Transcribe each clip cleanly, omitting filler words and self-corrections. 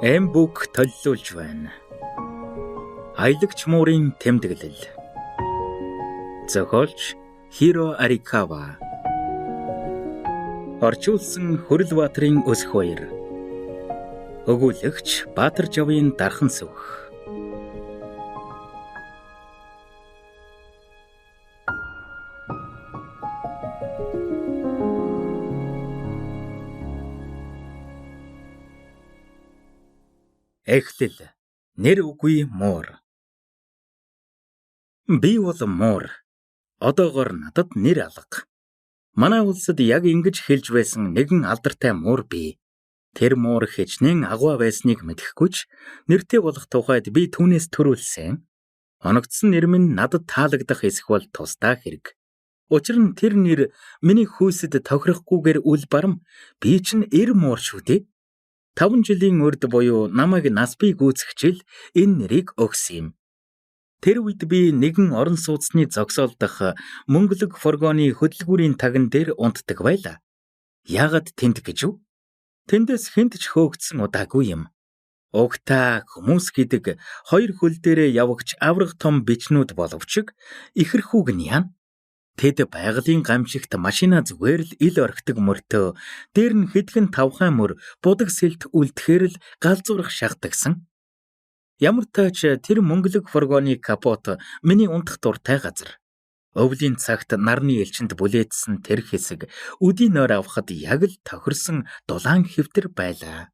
Эмбүк төллүүлж байна. Аялагч муурын тэмдэглэл. Зохиолч Хиро Арикава. Орчуулсан Хүрлбаатрын өсөх баяр. Өгүүлэгч Баатар Жавын дархан сүх. Эхлэл. Нэр үгүй муур. Би бол муур. Одоогоор надад нэр алга. Манай улсад яг ингэж хэлж байсан нэгэн алдартай муур бий. Тэр муур хичнээн агуу байсныг мэдэхгүйч нэртэй болох тухайд би түүнээс төрүүлсэн. Оногдсон нэр минь надад таалагдах эсвэл тусдаа хэрэг. Учир нь тэр нэр миний хүйсэд тохирохгүйгээр үл барам би чинь эр муур шүү дээ. 5 жилийн урд буюу намайг нас бий гүйцэхжил энэ нэрийг өгсөн юм. Тэр үед би нэгэн орон сууцны зогсоолдох мөнгөлөг фургоны хөдөлгүүрийн таган дээр унтдаг байлаа. Яагаад тэнд гэж үү? Тэндээс хэнд ч хөөгдсөн удаагүй юм. Угтаа хүмүүс гэдэг хоёр хөл дээрээ явагч авраг том бичнүүд боловч ихэрхүүг нь яана. Тэд байгалийн гамшигт машина зүгээр л ил орхидог мөртөө дээр нь хэдхэн тавхай мөр будаг сэлт үлдэхээр л галзуурах шахдагсан. Ямар тач тэр мөнгөлөг фургоны капот миний унтах дуртай газар. Өвлийн цагт нарны элчинд бүлээдсэн тэр хэсэг үдийн нойр авахад яг л тохирсон дулаан хэвтэр байлаа.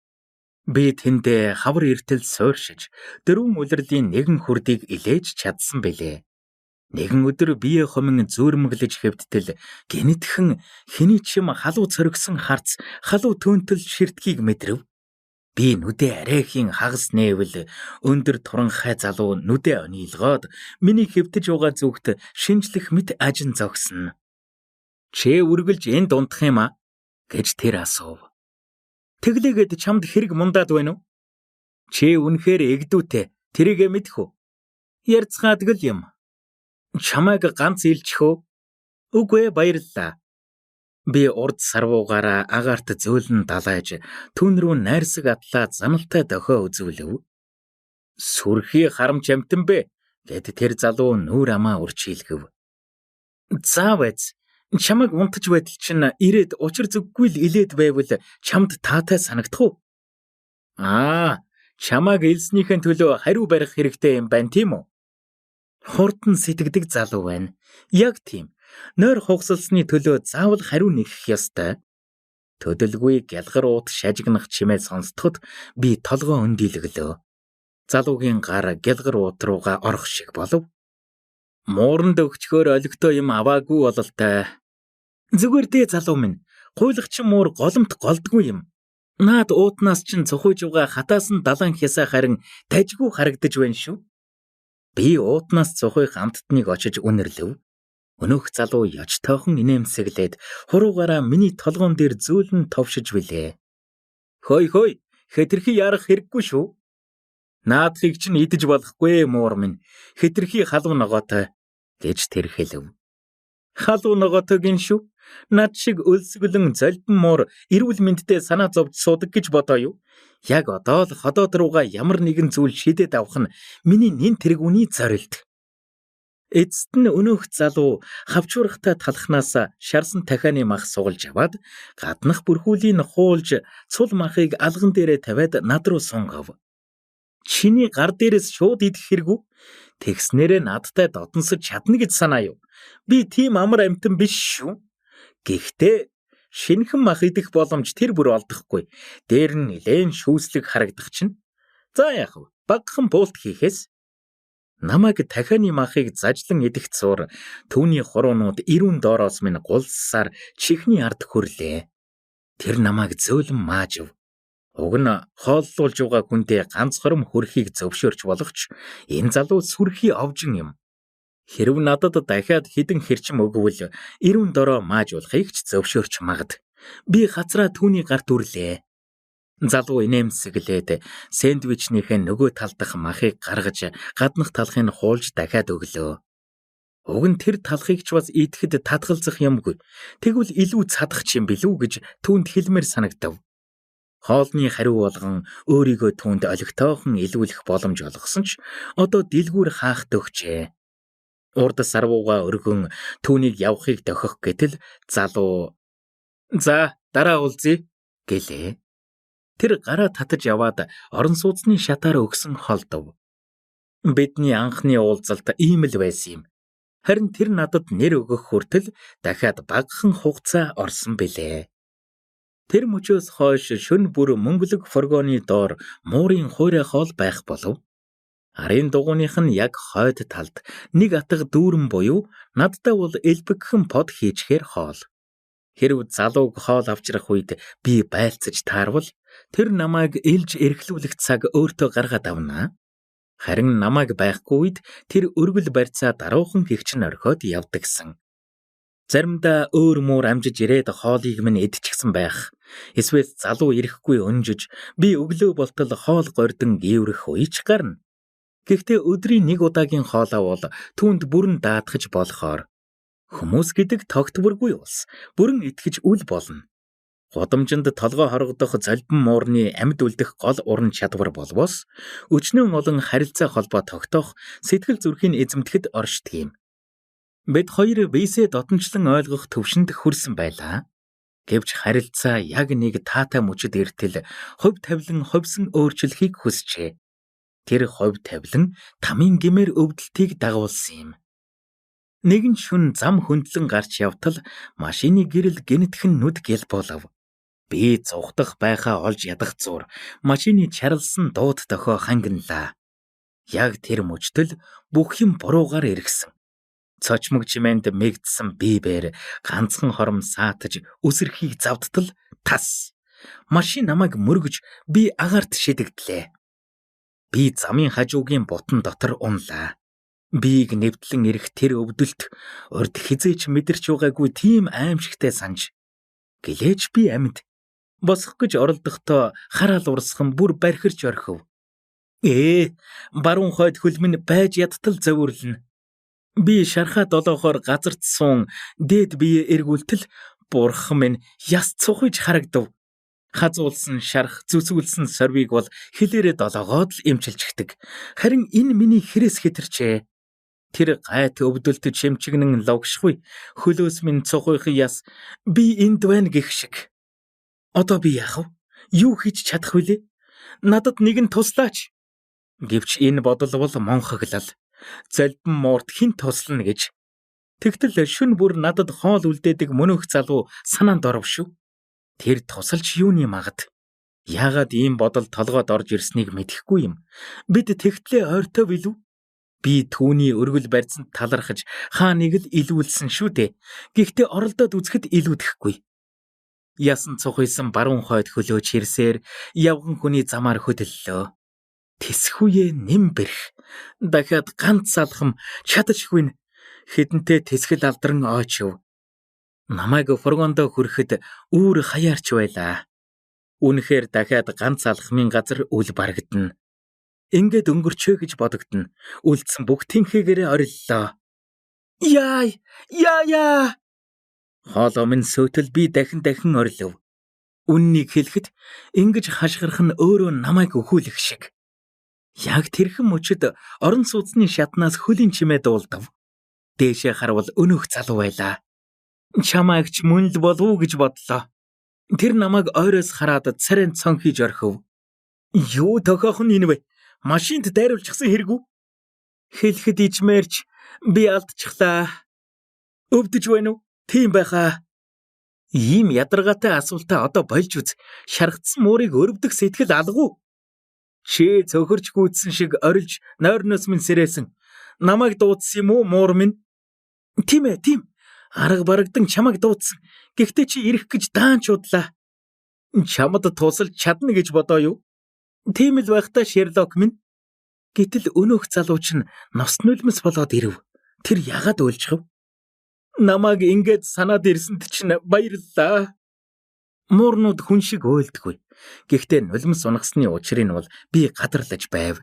Би тэндээ хавар эртэл сууршиж 4 улирлын нэгэн хүрдийг илээж чадсан бэлээ. Нэгэн өдөр бие хомин зүүрмэглэж хэвдтэл гинэтхэн хэний ч юм халуу цоргисон харц халуу төөнтөл ширтгийг мэдрэв. Би нүдэ арайхийн хагас нээвэл өндөр туранхай залуу нүдэ ониилгоод миний хэвтэж байгаа зүгт шинжлэх мэт ажин зогсно. Чи үргэлж энд унтах юм а? Гэж тэр асуув. Тэглээгээд чамд хэрэг мундаад байна уу? Чи үнэхээр эгдүүтэй тэрийгэ мэдэх үү? Ярьцгаадаг л юм. Чамайг ганц илчих үү? Үгүй баярлалаа. Би урд сарвуугаараа агаарт зөөлөн далайж түүн рүү найрсаг атлаа заналтай дохио үзүүлв. Сүрхий харамч амтан бэ гэд тэр залуу нүүр амаа үрчилгэв. За байц. Чамайг унтаж байтал чинь ирээд учир зүггүй л илээд байвал чамд таатай санагдах уу? Чамайг илснийхэн төлөө хариу барих хэрэгтэй юм байна тийм үү? Хурдан сэтгэдэг залуу байна. Яг тийм. Нойр хугасалсны төлөө заавал хариу нэгэх ёстой. Төдөлгүй гялгар уут шажигнах чимээ сонсдоход би толгоо өндийлгэлөө. Залуугийн гар гялгар уут руугаа орох шиг болов. Мууранд өгчгөөр олигтой юм аваагүй бололтой. Зүгээр дээ залуу минь. Гуйлагчин муур голомт голдгүй юм. Наад уутнаас чинь цохойж байгаа хатаасан далайн хясаа харин тажгүй харагдаж байна шүү. Би уутнаас цохойх амттныг очиж үнэрлэв. Өнөөх залуу яж тойхон инээмсэглээд хуруугаараа миний толгоон дээр зөөлөн товшиж билээ. Хөөй, хэтэрхий ярах хэрэггүй шүү. Наадхыг чинь идэж болохгүй муур минь. Хэтэрхий халуун ногоотой гэж тэр хэлв. Халуун ногоотой гин шүү. Над шиг өлсгөлэн золбон муур эрүүл мэндтэй санаа зовж суудаг гэж бодоо юу? Яг одоо л ходоод руугаа ямар нэгэн зүйл шидэд авах нь миний нэн тэргүүний зорилт. Эцэст нь өнөөх залуу хавчуурхтай талхнаас шарсан дахианы мах сугалж аваад гаднах бүрхүүлийн хуулж цул махыг алган дээрээ тавиад над руу сунгав. Чиний гар дээрээс шууд идэх хэрэггүй. Тэгснээрээ надтай додонсож чадна гэж санаа юу? Би тийм амар амтан биш шүү. Гэхдээ шинхэн мах идэх боломж тэр бүр олдохгүй. Дээр нь нэлээд шүүслэг харагдах чинь. За яах вэ? Багахан буулт хийхээс намайг дахианы махыг зажлан идэх цуур түүний хуруунууд ирүүн доороос минь гулссаар чихний ард хөрлөө. Тэр намайг зөөлөн маажв. Уг нь хооллуулж байгаа хүнтэй ганц хором хөрхийг зөвшөөрч болохч энэ залуу сүрхий овжин юм. Хэрв надад дахиад хідэн хэрчим өгвөл ирүүн дороо маажуулахыг ч зөвшөөрч магад. Би хацраа түүний гарт үрлээ. Залуу инээмсэглээд сэндвичнийхээ нөгөө тал дахь махыг гаргаж гаднах талхыг хуулж дахиад өглөө. Уг нь тэр талхыг ч бас идэхэд татгалзах юмгүй. Тэгвэл илүү цадах ч юм билүү гэж түүнд хэлмээр санагдав. Хоолны хариу болгон өөрийгөө түүнд олигтойхон илүүлэх боломж олгосон ч одоо дэлгүүр хаахт өгчээ. Урд сарвууга өргөн түүнийг явахыг дохих гэтэл залуу "За, дараа уулзъя" гэлээ. Тэр гараа татаж яваад орон сууцны шатаар өгсөн холдов. Бидний анхны уулзалт ийм л байсан юм. Харин тэр надад нэр өгөх хүртэл дахиад багахан хугацаа орсон билээ. Тэр мөчөөс хойш шөнө бүр мөнгөлөг фургоны доор муурын хуурай хоол байх болов. Арын дугуйных нь яг хойд талд нэг атга дүүрэн буюу надтай бол элбэгхэн под хийчгээр хоол. Хэрв залууг хоол авчрах үед би байлцаж таарвал тэр намайг элж эрхлүүлэх цаг өөртөө гаргаад авнаа. Харин намайг байхгүй үед тэр өргөл барьцаа даруухан гихчин орхиод явдагсан. Заримдаа өөр муур амжиж ирээд хоолыг минь идчихсэн байх. Эсвэл залуу ирэхгүй өнжиж би өглөө болтол хоол гордон гіврэх үеч гарна. Гэхдээ өдрийн нэг удаагийн хоолоо бол түүнд бүрэн даатгаж болохоор хүмүүс гэдэг тогт бүргүй ус бүрэн итгэж үл болно. Гудамжинд толгой хоргодох золбин муурны амьд үлдэх гол уран чадвар болвоос өчнөн олон харилцаа холбоо тогтоох сэтгэл зүрхийн эзэмтгэд оршдог юм. Бид хоёр бийсээ дотнчлан ойлгох төвшөнд хүрсэн байлаа. Гэвч харилцаа яг нэг таатай мөчөд эртэл хувь тавилан ховсон өөрчлөхийг хүсчээ. Тэр хувь тавилан тамийн гэмээр өвдөлтийг дагуулсан юм. Нэгэн шүн зам хөндлөн гарч явтал машины гэрэл гинэтхэн нүд гэл болов. Би зугдах байхаа олж ядах зур машины чарлсан дууд дохио хангинлаа. Яг тэр мөчтөл бүх юм буруугаар эргэсэн. Цочмог чимээнд мэгдсэн бибээр ганцхан хором саатаж үсэрхийг завдтал тас. Машин намайг мөргөж би агаарт шидэгдлээ. Би замын хажуугийн бутан дотор унлаа. Бийг нэвтлэн ирэх тэр өвдөлт урд хизээч мэдэрч байгаагүй тийм аимшигтай санж. Гэлээж би амьд. Босох гэж оролдохдоо хараал урсхан бүр бархирч орхив. Баруун хойд хөлмөн байж ядтал зовирлно. Би шархаа долоохоор газарт суун дээд бие эргүүлтэл бурхан минь яс цухиж харагдав. Хазуулсан шарх зүсүүлсэн сорвиг бол хилээрээ долоогоод л эмчилчихдэг. Харин энэ миний хэрэгс хэтэрчээ. Тэр гайт өвдөлт шимчигнэн логшгүй хөлөөс минь цухих яс би энд байна гэх шиг. Одоо би яах вэ? Юу хийж чадах вүлээ? Надад нэгэн туслаач. Гэвч энэ бодол бол монхоглол. Золбин муурт хэн туслана гэж. Тэгтэл шүн бүр надад хоол үлдээдэг мөнөх залуу санаанд оров шүү. Тэр тусалж юуны магад? Яагаад ийм бодол толгойд орж ирснийг мэдэхгүй юм. Бид тэгтлээ ойртой билүү? Би түүний өргөл барьцанд талархаж хаа нэг л илүүлсэн шүү дээ. Гэхдээ оролдоод үзэхэд илүүдэхгүй. Ясан цухайсан баруун хойд хөлөөж хэрсээр явган хүний замаар хөдөллөө. Тэсхүүе нэм бэрх. Дахиад ганц салхам чадашгүй. Хэдэнтэй тэсгэл алдран ойчив. Намайг фургондоо хүрэхэд үүр хаяарч байлаа. Үнэхээр дахиад ганц алхмын газар үл барагдана. Ингээд өнгөрчөө гэж бодогдно. Үлдсэн бүгтийнхээгээр ориллоо. Яа. Хоолоо минь сөйтөл би дахин орлов. Үннийг хэлэхэд ингэж хашгирах нь өөрөө намайг өхүүлэх шиг. Яг тэрхэн мөчөд орон сууцны шатнаас хөлийн чимээ дуулдав. Дээшээ харвал өнөөх залуу байлаа. Чамаагч мөн л болов уу гэж бодлоо. Тэр намайг ойроос хараад царайн цонхиж орхив. Юу тохиох нь энэ вэ? Машинд дайруулчихсан хэрэг үү? Хэлэхэд ичмээрч би алдчихлаа. Өвдөж байна уу? Тийм байхаа. Ийм ядаргаатай асуултаа одоо болж үз. Шаргацсан муурыг өрөвдөх сэтгэл алгуу. Чи цөхөрч гүйдсэн шиг орилж нойрноос минь сэрээсэн. Намайг дуудсан юм уу муур минь? Тийм. Арга барагдан чамайг дуудсан. Гэхдээ чи ирэх гэж даан чудлаа. Чамд тусалж чадна гэж бодоо юу? Тийм л байх та Шерлок минь. Гэтэл өнөөх залуу чинь нос нулимс болоод ирэв. Тэр ягаад уйлчихв? Намайг ингэж санаад ирсэнд чинь баярлалаа. Муурнууд хүн шиг уйлдаггүй. Гэхдээ нулимс унахсны учрыг бол би гадарлаж байв.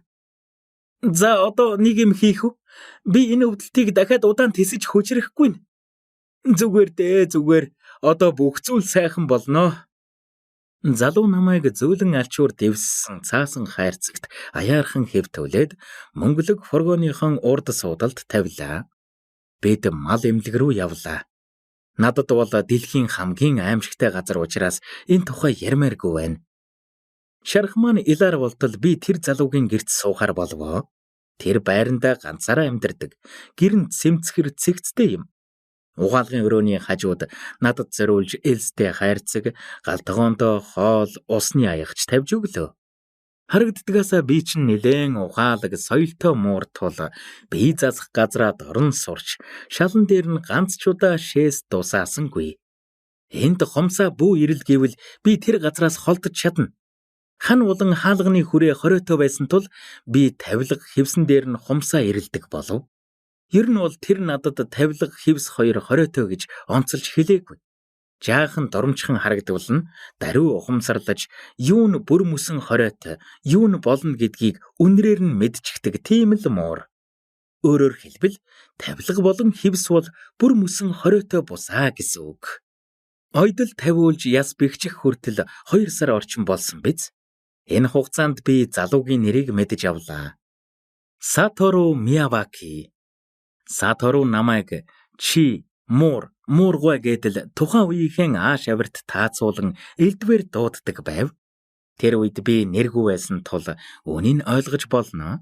За одоо нэг юм хийх үү? Би энэ өвдөлтийг дахиад удаан тэсэж хүчрэхгүй. Зүгээр. Одоо бүх зүйл сайхан болноо. Залуу намайг зөөлөн альчуур дэвссэн цаасан хайрцагт аяархан хэвтүүлээд мөнгөлөг фургооныхон урд суудалд тавилаа. Бид мал эмнэлэг рүү явлаа. Надад бол дэлхийн хамгийн аимшигтай газар учраас энэ тухай ярмааргүй байна. Шарх маань Илаар болтол би тэр залуугийн гэрт суухаар болвоо. Тэр байрандаа ганцаараа амьдардаг. Гэр нь цэмцгэр цэгцтэй юм. Угаалгын өрөөний хажууд надад зориулж ээлжтэй хайрцаг, галтгоондоо хоол, усны аягч тавьж өглөө. Харагддгаасаа би чинь нэлээн угаалаг соёлтой муур тул бие засах газраа дорн сурч, шалан дээр нь ганц ч удаа шээс дусаасангүй. Энд хомсаа бүү ирэл гэвэл би тэр газраас холдож чадна. Хан улан хаалганы хүрээ хориотой байсан тул би тавилга хевсэн дээр нь хомсаа ирэлдэг болов. Ер нь бол тэр надад тавилга хевс хоёр хориотой гэж онцолж хэлээгүй. Жаахан доромчхон харагдвал нь даруй ухамсарлаж юу нь бүр мөсөн хориотой, юу нь болно гэдгийг үнрээр нь мэдчихдэг тийм л муур. Өөрөөр хэлбэл тавилга болон хевс бол бүр мөсөн хориотой бусаа гэсэн үг. Ойдол тавиулж яс бэгчих хүртэл 2 сар орчим болсон биз? Энэ хугацаанд би залуугийн нэрийг мэдэж авлаа. Сатору Мияваки. Сатору намайг чи муургой гэдэл тухайн үеийнхэн ааш авирт таацуулан элдвэр дууддаг байв. Тэр үед би нэргүй байсан тул үнийг ойлгож болно.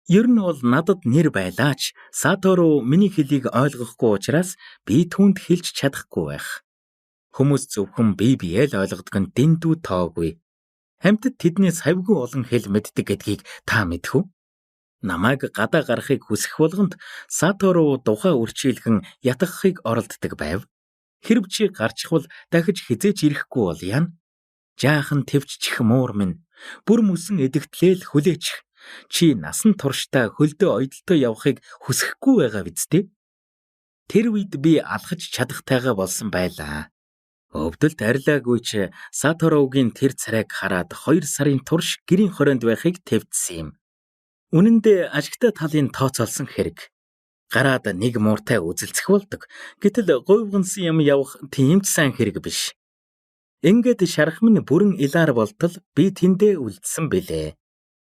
Ер нь бол надад нэр байлаач Сатору миний хэлийг ойлгохгүй учраас би түүнд хэлж чадахгүй байх. Хүмүүс зөвхөн биеэл ойлгодог нь дэндүү тоогүй. Амьтад тэднээс хавьгүй олон хэл мэддэг гэдгийг та мэдэх үү? Намайг гадаа гарахыг хүсэх болгонд Сатору тухай үрчилгэн ятгахыг оролддог байв. Хэрв чи гарчихвал дахиж хизээч ирэхгүй бол яана. Жаахан төвччих муур минь. Бүр мөсөн эдэгтлээл хүлээчих. Чи насан туршдаа хөлдөө ойдолтой явахыг хүсэхгүй байгаа биз дээ? Тэр үед би алхаж чадахтайгаа болсон байлаа. Өвдөлт арилаагүй ч Саторугийн тэр царайг хараад 2 сарын турш гэрийн хорионд байхыг твдсэн юм. Үнэн дээр ажигтай талын тооцоолсон хэрэг. Гараад нэг мууртай үзэлцэх болдог. Гэтэл говьгонсон юм явах тийм ч сайн хэрэг биш. Ингээд шарах минь бүрэн Илаар болтол би тэндээ үлдсэн бэлээ.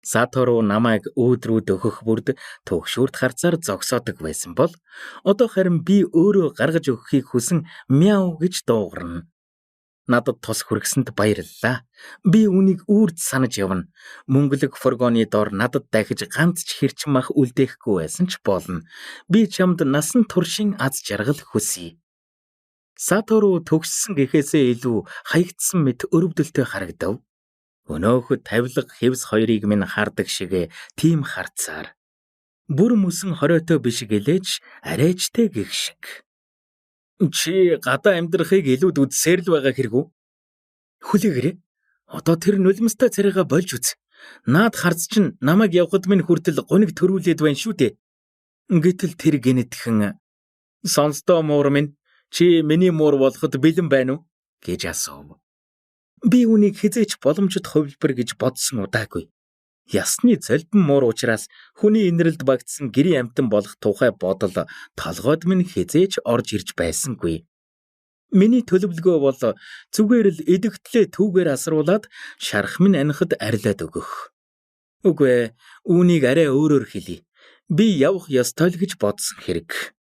Сатору намайг өөдрүүд өгөх бүрд төгшүүрт харцаар зогсоодог байсан бол одоо харин би өөрөө гаргаж өгөхийг хүсэн мяу гэж дуугарна. Надад тус хүргэсэнд баярлалаа. Би үнийг үрд санаж явна. Мөнгөлөг фургооны дор надад дахиж ганц ч хэрчм мах үлдээхгүй байсан ч болно. Би чамд насан туршийн аз жаргал хүсье. Сатору төгссөн гэхээсээ илүү хаягдсан мэт өрөвдөлтөй харагдав. Өнөөхөд тавилга хевс хоёрыг минь хардаг шиг тийм харцаар. Бүр мөсөн хориотой биш гэлээч арайчтэй гих шиг. Чи гадаа амьдрахыг илүүд үзсээр л байгаа хэрэг үү? Хүлээгээрэй. Одоо тэр нулимстай царайгаа болж үз. Наад харц чинь намайг явхад минь хүртэл гуниг төрүүлээд байна шүү дээ. Гэтэл тэр гинэтхэн сонстоо муур минь чи миний муур болоход бэлэн байна уу гэж асуув. Би үнийг хизээч боломжит хувилбар гэж бодсон удаагүй. Ясны залбин муур учраас хүний инрэлд багтсан гэрийн амтан болох тухай бодол толгойд минь хизээч орж ирж байсангүй. Миний төлөвлөгөө бол зүгээр л эдэгтлээ түүгээр асруулад шарах минь анихад арилаад өгөх. Үгүй ээ, үүнийг арай өөрөөр хэлье. Би явах ёстой л гэж бодсон хэрэг.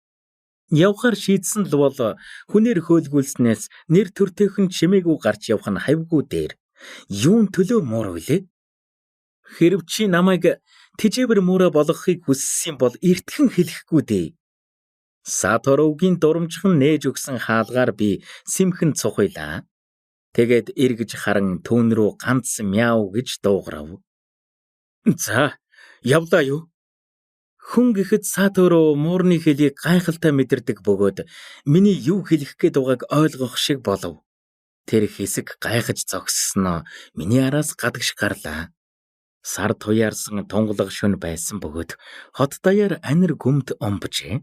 Явхаар шийдсэн л бол хүнээр хөөлгүүлснээс нэр төртөйхөн чимээгүй гарч явах нь хавьгүй дээр. Юун төлөө муур вүлээ? Хэрв чи намайг тижээвэр муураа болгохыг хүссэн бол эртхэн хэлэхгүй дээ. Саторугийн дурамжхан нээж өгсөн хаалгаар би сэмхэн цухилаа. Тэгээд эргэж харан түүн рүү ганц мяу гэж дуугарав. За, явлаа юу? Хүн гэхэд Сатору муурны хэлийг гайхалтай мэдэрдэг бөгөөд миний юу хэлэх гээд байгааг ойлгох шиг болов. Тэр хэсэг гайхаж зогссноо миний араас гадагш гарлаа. Сар туяарсан тунгалаг шөнө байсан бөгөөд хот даяар анир гүмд омбжээ.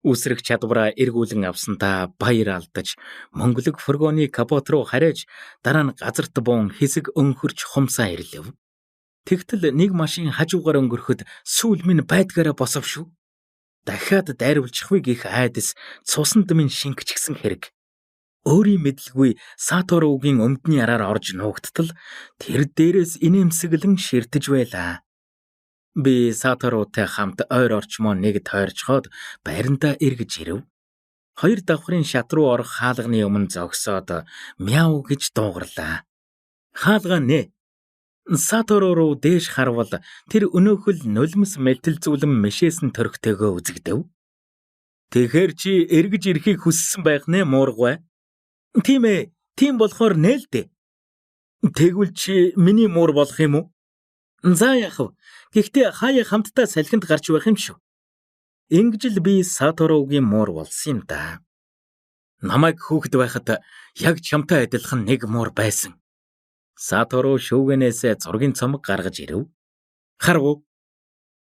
Үсрэх чадвараа эргүүлэн авсантаа баяр алдаж мөнгөлөг фургооны капот руу хариж дараа нь газарт буун хэсэг өнхөрч хумсаа ирлэв. Тэгтэл нэг машин хажуугаар өнгөрөхөд сүүл минь байдгаараа босов шүү. Дахиад дайруулчихвыг их айдас цусанд минь шингэчихсэн хэрэг. Өөрийн мэдлгүй Саторогийн өмдний араар орж нуугдтал тэр дээрээс инээмсэглэн ширтэж байлаа. Би Саторотой хамт ойр орчмоо нэг тойрчхоод байрандаа эргэж ирэв. Хоёр давхрын шат руу орох хаалганы өмнө зогсоод мяу гэж дуугарлаа. Хаалгаа нэ. Саторо руу дээш харвал тэр өнөөхөл нулимс мэлтэлзүүлэн мишээсэн төрхтэйгөө үзэгдэв. Тэгэхэр чи эргэж ирэхийг хүссэн байх нэ муургай. Тийм ээ, тийм болохоор нээлтээ. Тэгвэл чи миний муур болох юм уу? За яах вэ? Гэхдээ хаяа хамтдаа салхинд гарч байх юм шүү. Ингэж л би Саторогийн муур болсон юм да. Намайг хүүхэд байхад яг чамтай адилхан нэг муур байсан. Саторо шүүгэнээсээ зургийн цомог гаргаж ирэв. Харав уу?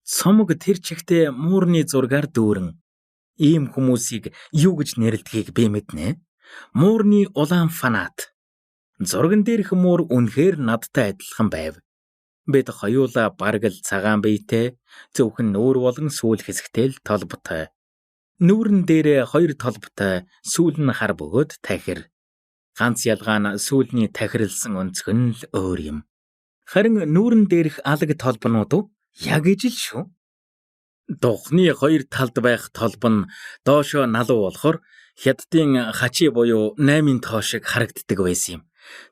Цомог тэр чигтээ муурны зургаар дүүрэн. Ийм хүмүүсийг юу гэж нэрлэдгийг би мэднэ. Муурны улаан фанат. Зурган дээрх муур үнэхээр надтай адилхан байв. Бид хоёулаа бараг л цагаан биетэй, зөвхөн нүүр болон сүүл хэсэгтэй л толботой. Нүүрэн дээрээ хоёр толботой, сүүл нь хар бөгөөд тахир. Ганц ялгаа нь сүүлний тахирлсан өнцгөн л өөр юм. Харин нүүрэн дээрх алаг толбонууд яг ижил шүү. Духны хоёр талд байх толбо нь доошоо налуу болохоор хятадын хачи буюу 8-ын тоо шиг харагддаг байсан юм.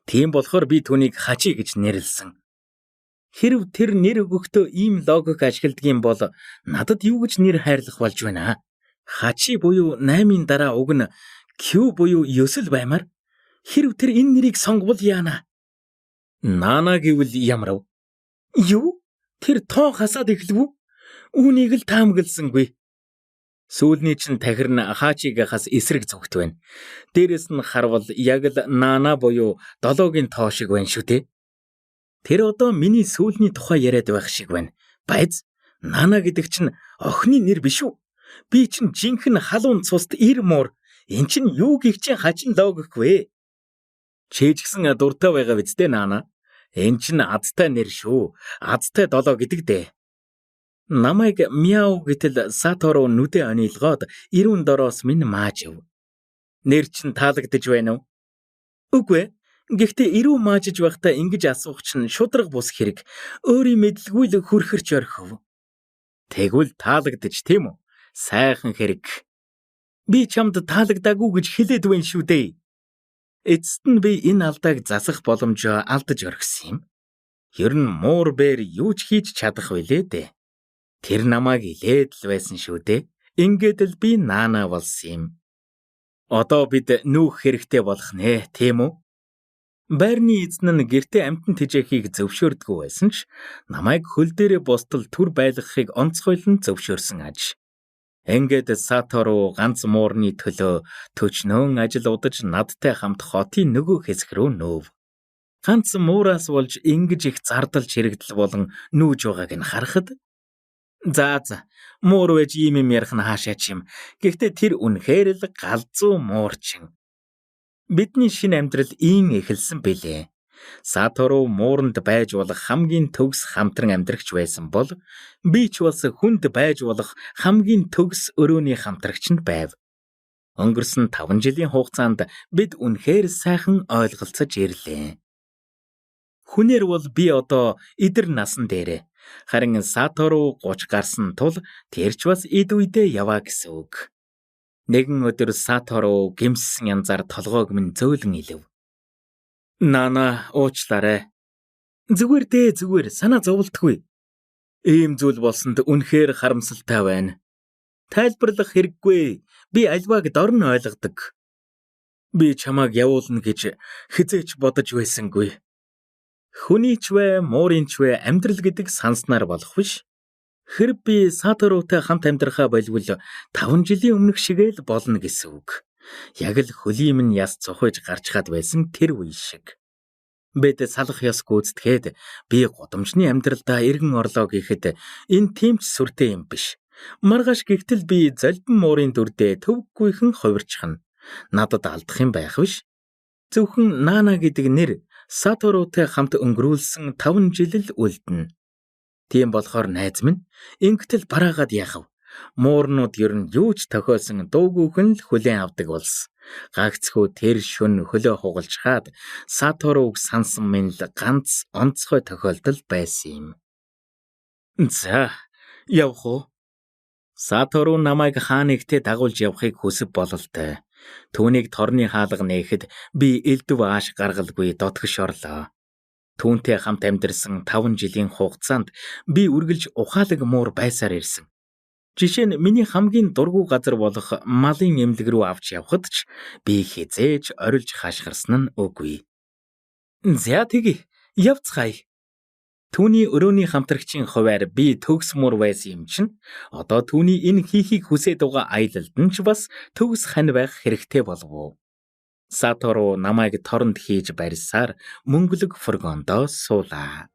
Тийм болохоор би түүнийг хачи гэж нэрлсэн. Хэрв тэр нэр өгөхдөө ийм логик ашигладаг юм бол надад юу гэж нэр хайрлах болж байна? Хачи буюу 8-ын дараа уг нь Q буюу 9 баймаар хэрв тэр энэ нэрийг сонгвол яана? Нана гэвэл ямар вэ? Юу? Тэр тоо хасаад эхлэв үү? Үүнийг л таамагласангүй. Сүүлний чинь тахир нь хаачигийнхаас эсрэг зүгт байна. Дээрээс нь харвал яг л Нана буюу 7-гийн тоо шиг байна шүү дээ. Тэр одоо миний сүүлний тухай яриад байх шиг байна. Байз, Нана гэдэг чинь охины нэр биш үү? Би чинь жинхэнэ халуун цуст ир муур. Эн чинь юу гих чинь хачин логик вэ? Чэжгсэн дуртай байгаа биз дээ Нана. Эн чинь азтай нэр шүү. Азтай 7 гэдэг дээ. Намайг мяу гэтэл Саторо нүдэ онилгоод ирүүн дороос минь маажив. Нэр чинь таалагдж байна уу? Үгүй. Гэхдээ ирүү маажиж байхдаа ингэж асуух чинь шудраг бус хэрэг. Өөрийн мэдлгүй л хүрхэрч орхив. Тэгвэл таалагдж тийм үү? Сайхан хэрэг. Би чамд таалагдаагүй гэж хэлээд байна шүү дээ. Эцэст нь би энэ алдааг засах боломжоо алдаж орхисон юм. Ер нь муур бээр юу ч хийж чадах байлээ дээ. Тэр намайг илээд л байсан шүү дээ. Ингээд л би Нана болсон юм. Одоо бид нүүх хэрэгтэй болох нэ, тийм үү? Байрны эзэн нь гэртээ амтан тэжээхийг зөвшөөрдгөө байсан ч намайг хөл дээрээ бостол түр байлгахыг онцгойлон зөвшөөрсөн аж. Ингээд Саторо ганц муурны төлөө төчнөөн ажил удаж надтай хамт хотын нөгөө хэсэг рүү нөөв. Ганц муураас болж ингэж их зардал чирэгдэл болон нүүж байгааг нь харахад за муур вэж ийм юм ярих нь хаашаа ч юм. Гэхдээ тэр үнэхээр л галзуу муурчин. Бидний шинэ амьдрал ийм эхэлсэн бэлээ. Саторо мууранд байж болох хамгийн төгс хамтран амьдрагч байсан бол би ч бас хүнд байж болох хамгийн төгс өрөөний хамтрагч нь байв. Өнгөрсөн 5 жилийн хугацаанд бид үнэхээр сайхан ойлголцож ирлээ. Хүнээр бол би одоо эдэр насан дээрээ. Харин Саторо 30 гарсан тул тэрч бас эд үедээ яваа гэсэн үг. Нэгэн өдөр Саторо гэмссэн янзаар толгойг минь зөөлөн илэв. Нана уучлаарай. Зүгээр санаа зовлтгүй. Ийм зүйл болсонд үнэхээр харамсалтай байна. Тайлбарлах хэрэггүй. Би альвааг дорн ойлгодог. Би чамайг явуулна гэж хизээч бодож байсангүй. Хүний ч вэ, муурын ч вэ амьдрал гэдэг санснаар болох биш. Хэрэг би Саторотой хамт амьдрахаа болвол 5 жилийн өмнөх шигээл болно гэсэн үг. Яг л хөлийн минь яс цохойж гарч хаад байсан тэр үе шиг. Бид салах ёс гүйцэтгээд би гудамжны амьдралдаа эргэн орлоо гэхэд энэ тийм ч сүртэй юм биш. Маргааш гихтэл би залбин муурын дүрдээ төвггүйхэн хувирчихна. Надад алдах юм байх биш. Зөвхөн Нана гэдэг нэр Саторотой хамт өнгөрүүлсэн 5 жил л үлдэнэ. Тийм болохоор найз минь ингэтэл бараагаад яахав. Муурнууд ер нь юу ч тохиолсон дуугүйхэн л хүлээн авдаг болсон. Гагцхүү тэр шөнө хөлөө хугалж хаад Саторуг сансан минь л ганц онцгой тохиолдол байсан юм. За, явах уу? Сатору намайг хаанигтээ дагуулж явахыг хүсэх бололтой. Түүнийг торны хаалга нээхэд би элдв ааш гаргалгүй дотгош орлоо. Түүнтэй хамт амьдарсан 5 жилийн хугацаанд би үргэлж ухаалаг муур байсаар ирсэн. Жишээ нь миний хамгийн дургүй газар болох малын эмнэлэг рүү авч явхад ч би хизээж орилж хашгирсан нь үгүй. За тэгье, явцгаая. Түүний өрөөний хамтрагчийн хуваар би төгс муур байсан юм чинь одоо түүний энэ хийхийг хүсээд байгаа аялалд нь ч бас төгс хань байх хэрэгтэй болов уу? Сатору намайг торонд хийж барьсаар мөнгөлөг фургондоо суулаа.